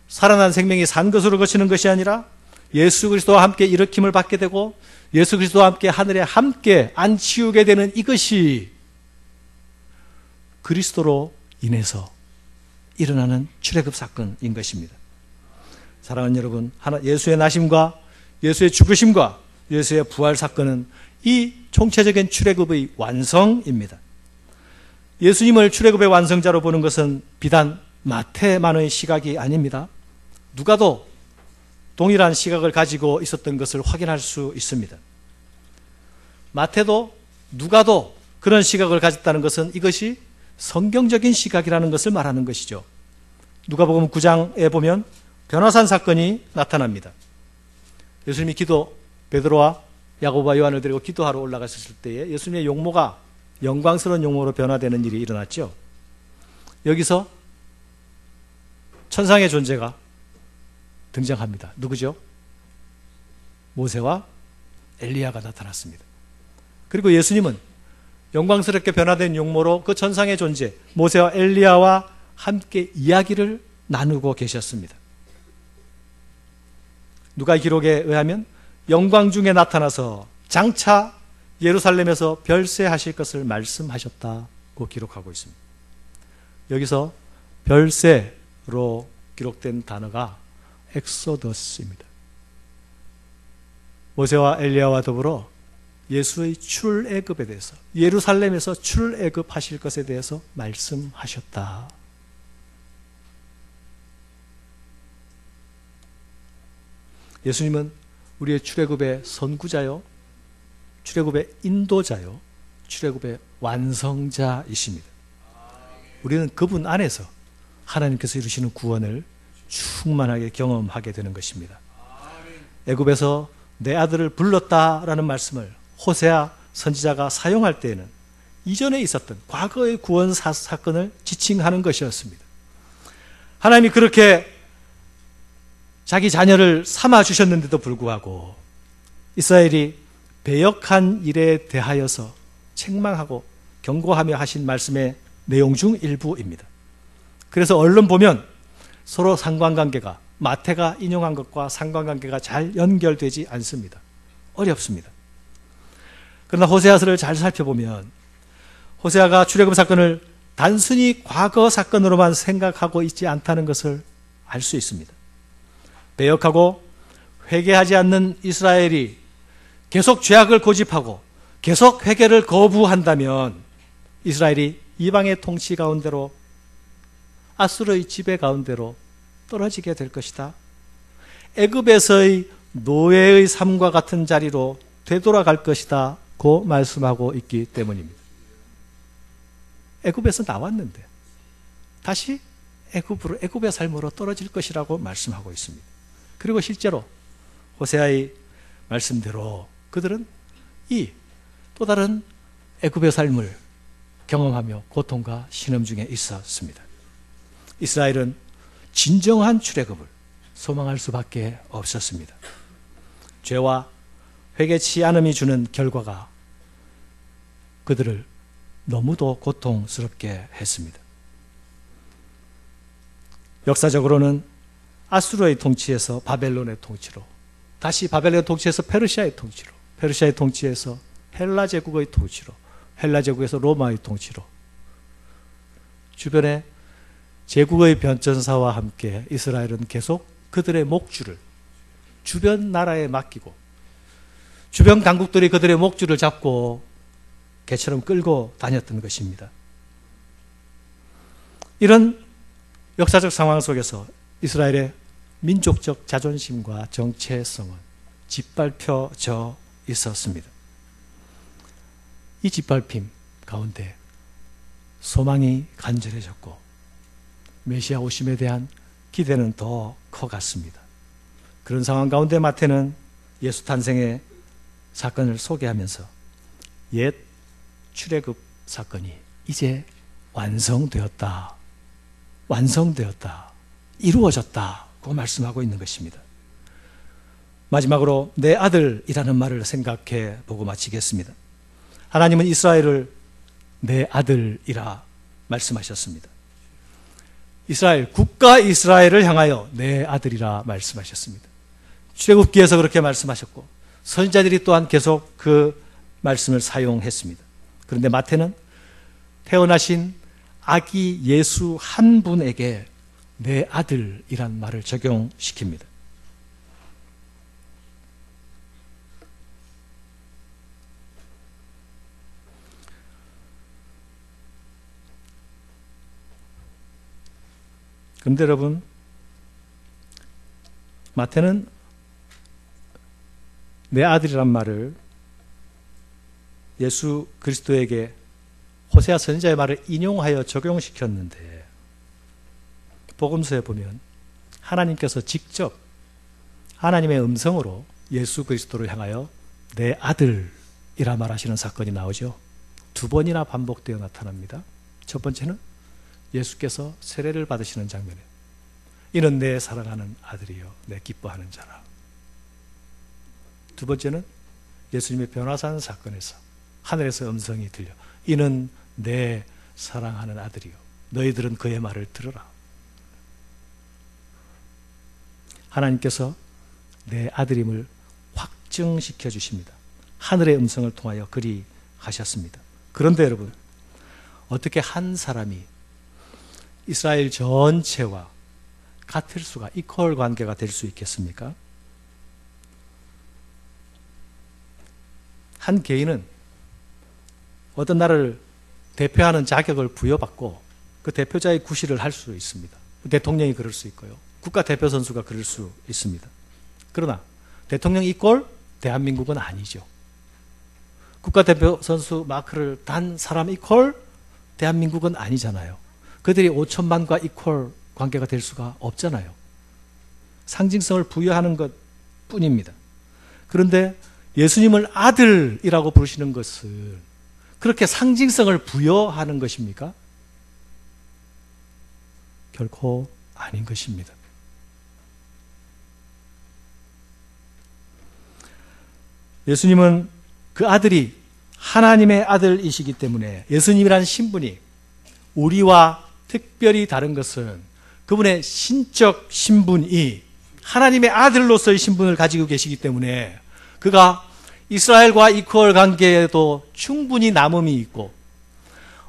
살아난 생명이 산 것으로 거치는 것이 아니라 예수 그리스도와 함께 일으킴을 받게 되고 예수 그리스도와 함께 하늘에 함께 앉히우게 되는 이것이 그리스도로 인해서 일어나는 출애굽 사건인 것입니다. 사랑하는 여러분, 예수의 나심과 예수의 죽으심과 예수의 부활 사건은 이 총체적인 출애굽의 완성입니다. 예수님을 출애굽의 완성자로 보는 것은 비단 마태만의 시각이 아닙니다. 누가도 동일한 시각을 가지고 있었던 것을 확인할 수 있습니다. 마태도 누가도 그런 시각을 가졌다는 것은 이것이 성경적인 시각이라는 것을 말하는 것이죠. 누가복음 9장에 보면 변화산 사건이 나타납니다. 예수님이 베드로와 야고보와 요한을 데리고 기도하러 올라가셨을 때에 예수님의 용모가 영광스러운 용모로 변화되는 일이 일어났죠. 여기서 천상의 존재가 등장합니다. 누구죠? 모세와 엘리야가 나타났습니다. 그리고 예수님은 영광스럽게 변화된 용모로 그 천상의 존재 모세와 엘리야와 함께 이야기를 나누고 계셨습니다. 누가 기록에 의하면 영광 중에 나타나서 장차 예루살렘에서 별세하실 것을 말씀하셨다고 기록하고 있습니다. 여기서 별세로 기록된 단어가 엑소더스입니다. 모세와 엘리야와 더불어 예수의 출애굽에 대해서, 예루살렘에서 출애굽하실 것에 대해서 말씀하셨다. 예수님은 우리의 출애굽의 선구자요, 출애굽의 인도자요, 출애굽의 완성자이십니다. 우리는 그분 안에서 하나님께서 이루시는 구원을 충만하게 경험하게 되는 것입니다. 애굽에서 내 아들을 불렀다라는 말씀을 호세아 선지자가 사용할 때에는 이전에 있었던 과거의 구원 사건을 지칭하는 것이었습니다. 하나님이 그렇게 자기 자녀를 삼아주셨는데도 불구하고 이스라엘이 배역한 일에 대하여서 책망하고 경고하며 하신 말씀의 내용 중 일부입니다. 그래서 얼른 보면 서로 상관관계가, 마태가 인용한 것과 상관관계가 잘 연결되지 않습니다. 어렵습니다. 그러나 호세아서를 잘 살펴보면 호세아가 출애굽 사건을 단순히 과거 사건으로만 생각하고 있지 않다는 것을 알 수 있습니다. 배역하고 회개하지 않는 이스라엘이 계속 죄악을 고집하고 계속 회개를 거부한다면 이스라엘이 이방의 통치 가운데로, 아수르의 지배 가운데로 떨어지게 될 것이다. 애굽에서의 노예의 삶과 같은 자리로 되돌아갈 것이다 고 말씀하고 있기 때문입니다. 애굽에서 나왔는데 다시 애굽의 삶으로 떨어질 것이라고 말씀하고 있습니다. 그리고 실제로 호세아의 말씀대로 그들은 이 또 다른 애굽의 삶을 경험하며 고통과 신음 중에 있었습니다. 이스라엘은 진정한 출애굽을 소망할 수밖에 없었습니다. 죄와 회개치 않음이 주는 결과가 그들을 너무도 고통스럽게 했습니다. 역사적으로는 아수르의 통치에서 바벨론의 통치로, 다시 바벨론의 통치에서 페르시아의 통치로, 페르시아의 통치에서 헬라 제국의 통치로, 헬라 제국에서 로마의 통치로, 주변에 제국의 변천사와 함께 이스라엘은 계속 그들의 목줄을 주변 나라에 맡기고 주변 강국들이 그들의 목줄을 잡고 개처럼 끌고 다녔던 것입니다. 이런 역사적 상황 속에서 이스라엘의 민족적 자존심과 정체성은 짓밟혀져 있었습니다. 이 짓밟힘 가운데 소망이 간절해졌고 메시아 오심에 대한 기대는 더 커갔습니다. 그런 상황 가운데 마태는 예수 탄생의 사건을 소개하면서 옛 출애굽 사건이 이제 완성되었다, 이루어졌다고 말씀하고 있는 것입니다. 마지막으로 내 아들이라는 말을 생각해 보고 마치겠습니다. 하나님은 이스라엘을 내 아들이라 말씀하셨습니다. 이스라엘, 국가 이스라엘을 향하여 내 아들이라 말씀하셨습니다. 출애굽기에서 그렇게 말씀하셨고 선지자들이 또한 계속 그 말씀을 사용했습니다. 그런데 마태는 태어나신 아기 예수 한 분에게 내 아들이란 말을 적용시킵니다. 그런데 여러분, 마태는 내 아들이란 말을 예수 그리스도에게 호세아 선지자의 말을 인용하여 적용시켰는데 복음서에 보면 하나님께서 직접 하나님의 음성으로 예수 그리스도를 향하여 내 아들이라 말하시는 사건이 나오죠. 두 번이나 반복되어 나타납니다. 첫 번째는 예수께서 세례를 받으시는 장면에 이는 내 사랑하는 아들이요 내 기뻐하는 자라. 두 번째는 예수님의 변화산 사건에서 하늘에서 음성이 들려 이는 내 사랑하는 아들이요 너희들은 그의 말을 들으라. 하나님께서 내 아들임을 확증시켜 주십니다. 하늘의 음성을 통하여 그리 하셨습니다. 그런데 여러분, 어떻게 한 사람이 이스라엘 전체와 같을 수가, 이퀄 관계가 될 수 있겠습니까? 한 개인은 어떤 나라를 대표하는 자격을 부여받고 그 대표자의 구실을 할 수 있습니다. 대통령이 그럴 수 있고요. 국가대표 선수가 그럴 수 있습니다. 그러나 대통령 이꼴 대한민국은 아니죠. 국가대표 선수 마크를 단 사람 이꼴 대한민국은 아니잖아요. 그들이 5천만과 이꼴 관계가 될 수가 없잖아요. 상징성을 부여하는 것 뿐입니다. 그런데 예수님을 아들이라고 부르시는 것은 그렇게 상징성을 부여하는 것입니까? 결코 아닌 것입니다. 예수님은 그 아들이 하나님의 아들이시기 때문에 예수님이라는 신분이 우리와 특별히 다른 것은 그분의 신적 신분이 하나님의 아들로서의 신분을 가지고 계시기 때문에 그가 이스라엘과 이퀄 관계에도 충분히 남음이 있고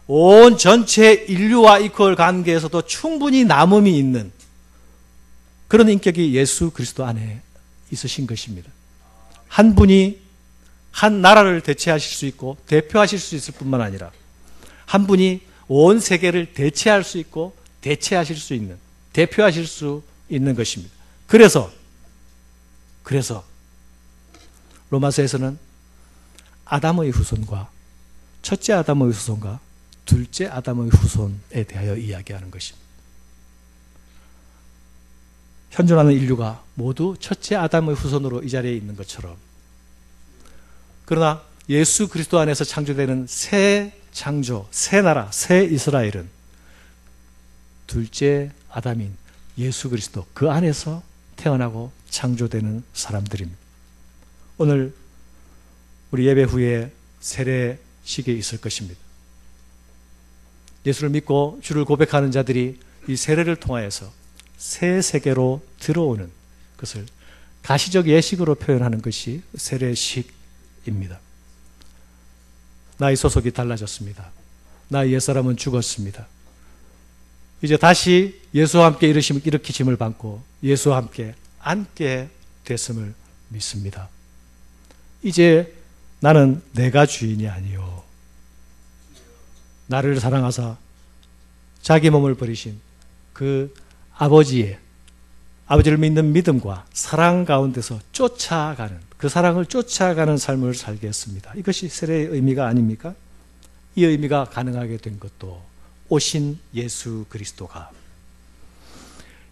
온 전체 인류와 이퀄 관계에서도 충분히 남음이 있는 그런 인격이 예수 그리스도 안에 있으신 것입니다. 한 분이 한 나라를 대체하실 수 있고 대표하실 수 있을 뿐만 아니라 한 분이 온 세계를 대체할 수 있고 대체하실 수 있는, 대표하실 수 있는 것입니다. 그래서 로마서에서는 아담의 후손과 첫째 아담의 후손과 둘째 아담의 후손에 대하여 이야기하는 것입니다. 현존하는 인류가 모두 첫째 아담의 후손으로 이 자리에 있는 것처럼 그러나 예수 그리스도 안에서 창조되는 새 창조, 새 나라, 새 이스라엘은 둘째 아담인 예수 그리스도 그 안에서 태어나고 창조되는 사람들입니다. 오늘 우리 예배 후에 세례식에 있을 것입니다. 예수를 믿고 주를 고백하는 자들이 이 세례를 통하여서 새 세계로 들어오는 것을 가시적 예식으로 표현하는 것이 세례식입니다. 나의 소속이 달라졌습니다. 나의 옛사람은 죽었습니다. 이제 다시 예수와 함께 일으키심을 받고 예수와 함께 앉게 됐음을 믿습니다. 이제 나는 내가 주인이 아니요 나를 사랑하사 자기 몸을 버리신 그 아버지를 믿는 믿음과 사랑 가운데서 쫓아가는, 그 사랑을 쫓아가는 삶을 살겠습니다. 이것이 세례의 의미가 아닙니까? 이 의미가 가능하게 된 것도 오신 예수 그리스도가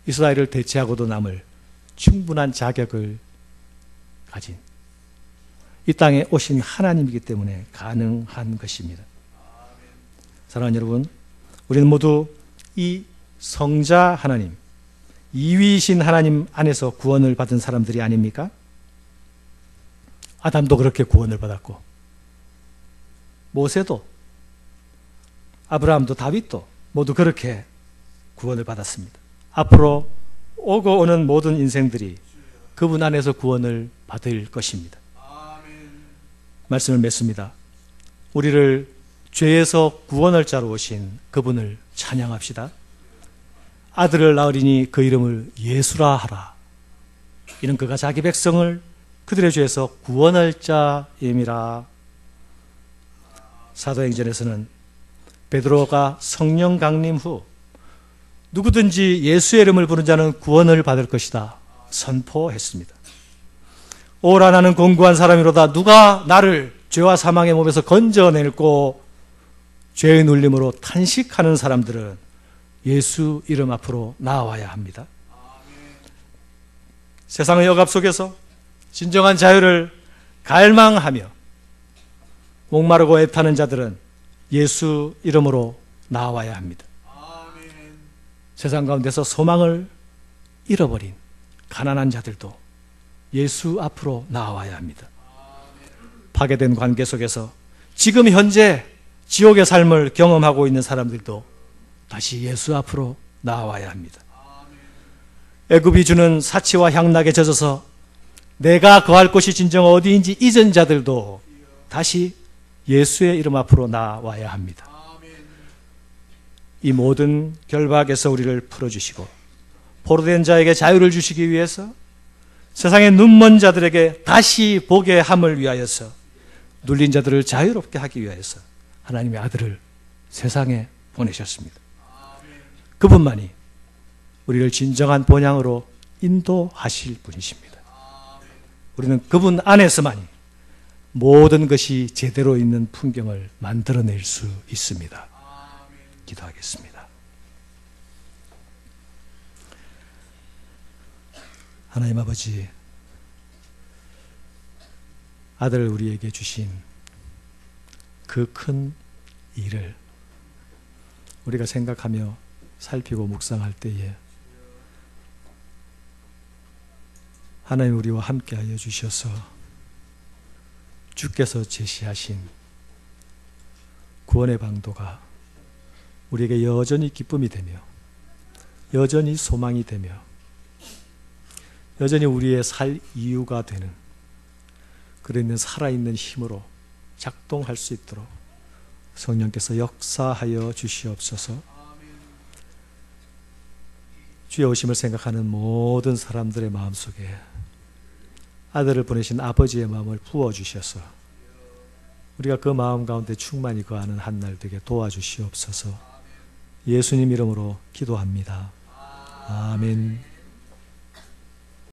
이스라엘을 대체하고도 남을 충분한 자격을 가진 이 땅에 오신 하나님이기 때문에 가능한 것입니다. 사랑하는 여러분, 우리는 모두 이 성자 하나님, 이위이신 하나님 안에서 구원을 받은 사람들이 아닙니까? 아담도 그렇게 구원을 받았고 모세도 아브라함도 다윗도 모두 그렇게 구원을 받았습니다. 앞으로 오고 오는 모든 인생들이 그분 안에서 구원을 받을 것입니다. 말씀을 맺습니다. 우리를 죄에서 구원할 자로 오신 그분을 찬양합시다. 아들을 낳으리니 그 이름을 예수라 하라. 이는 그가 자기 백성을 그들의 죄에서 구원할 자임이라. 사도행전에서는 베드로가 성령 강림 후 누구든지 예수의 이름을 부른 자는 구원을 받을 것이다 선포했습니다. 오라 나는 공고한 사람이로다. 누가 나를 죄와 사망의 몸에서 건져낼고 죄의 눌림으로 탄식하는 사람들은 예수 이름 앞으로 나와야 합니다. 세상의 억압 속에서 진정한 자유를 갈망하며 목마르고 애타는 자들은 예수 이름으로 나와야 합니다. 세상 가운데서 소망을 잃어버린 가난한 자들도 예수 앞으로 나와야 합니다. 파괴된 관계 속에서 지금 현재 지옥의 삶을 경험하고 있는 사람들도 다시 예수 앞으로 나와야 합니다. 애굽이 주는 사치와 향락에 젖어서 내가 거할 곳이 진정 어디인지 잊은 자들도 다시 예수의 이름 앞으로 나와야 합니다. 이 모든 결박에서 우리를 풀어주시고 포로된 자에게 자유를 주시기 위해서 세상의 눈먼 자들에게 다시 보게 함을 위하여서 눌린 자들을 자유롭게 하기 위하여서 하나님의 아들을 세상에 보내셨습니다. 그분만이 우리를 진정한 본향으로 인도하실 분이십니다. 우리는 그분 안에서만이 모든 것이 제대로 있는 풍경을 만들어낼 수 있습니다. 기도하겠습니다. 하나님 아버지, 아들 우리에게 주신 그 큰 일을 우리가 생각하며 살피고 묵상할 때에 하나님 우리와 함께하여 주셔서 주께서 제시하신 구원의 방도가 우리에게 여전히 기쁨이 되며 여전히 소망이 되며 여전히 우리의 살 이유가 되는 그런 살아있는 힘으로 작동할 수 있도록 성령께서 역사하여 주시옵소서. 주의 오심을 생각하는 모든 사람들의 마음속에 아들을 보내신 아버지의 마음을 부어주셔서 우리가 그 마음 가운데 충만히 거하는 한날 되게 도와주시옵소서. 예수님 이름으로 기도합니다. 아멘.